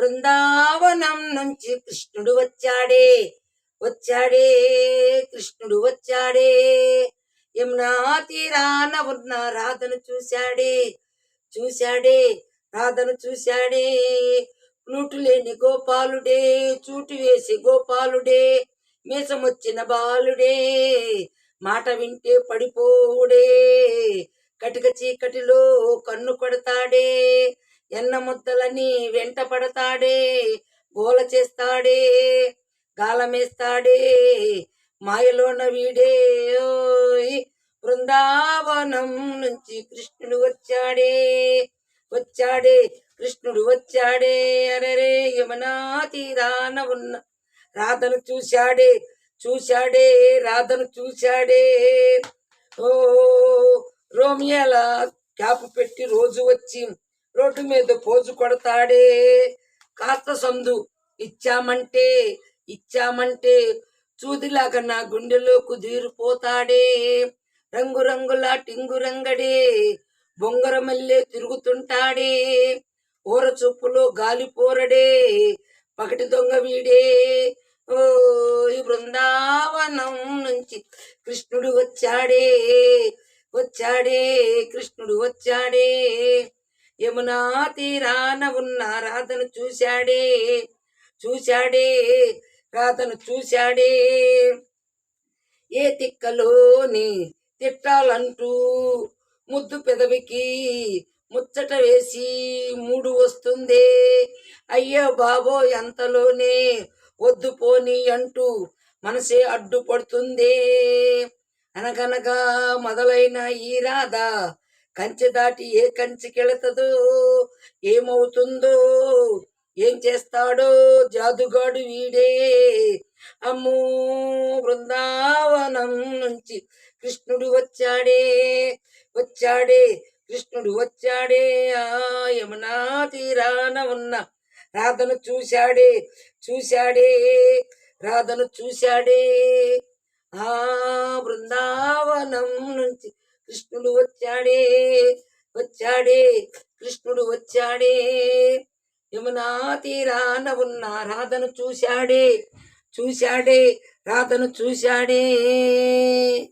బృందావనం నుంచి కృష్ణుడు వచ్చాడే వచ్చాడే కృష్ణుడు వచ్చాడే. యమునా తీరాన ఉన్న రాధను చూశాడే చూశాడే రాధను చూశాడే. నూటు లేని గోపాలుడే, చూటు వేసి గోపాలుడే, మీసమొచ్చిన బాలుడే, మాట వింటే పడిపోవుడే, కటిక చీకటిలో కన్ను కొడతాడే, ఎన్న ముద్దలని వెంట పడతాడే, గోల చేస్తాడే, గాలమేస్తాడే, మాయలోన వీడే. ఓయ్ బృందావనం నుంచి కృష్ణుడు వచ్చాడే వచ్చాడే కృష్ణుడు వచ్చాడే. అరరే యమునా తీరాన ఉన్న రాధను చూశాడే చూశాడే రాధను చూశాడే. ఓ రోమియాల క్యాపు పెట్టి రోజు వచ్చి రోడ్డు మీద పోజు కొడతాడే, కాస్త సందు ఇచ్చామంటే ఇచ్చామంటే చూదిలాగా నా గుండెలో కుదిరిపోతాడే, రంగురంగుల టింగురంగడే, బొంగరమల్లే తిరుగుతుంటాడే, ఊర చూపులో గాలిపోరడే, పగటి దొంగ వీడే. ఓ ఈ బృందావనం నుంచి కృష్ణుడు వచ్చాడే వచ్చాడే కృష్ణుడు వచ్చాడే. యమునా తీరాన ఉన్న రాధను చూశాడే చూశాడే రాధను చూశాడే. ఏ తిక్కలోని తిట్టాలంటూ ముద్దు పెదవికి ముచ్చట వేసి మూడు వస్తుందే, అయ్యో బాబో ఎంతలోనే వద్దు పోని అంటూ మనసే అడ్డుపడుతుందే. అనగనగా మొదలైన ఈ రాధ కంచె దాటి ఏ కంచెకెళతదో, ఏమవుతుందో ఏం చేస్తాడో జాదుగాడు వీడే. అమ్మో బృందావనం నుంచి కృష్ణుడు వచ్చాడే వచ్చాడే కృష్ణుడు వచ్చాడే. ఆ యమునా తీరాన ఉన్న రాధను చూశాడే చూశాడే రాధను చూశాడే. ఆ బృందావనం నుంచి కృష్ణుడు వచ్చాడే వచ్చాడే కృష్ణుడు వచ్చాడే. యమునా తీరాన ఉన్న రాధను చూశాడే చూశాడే రాధను చూశాడే.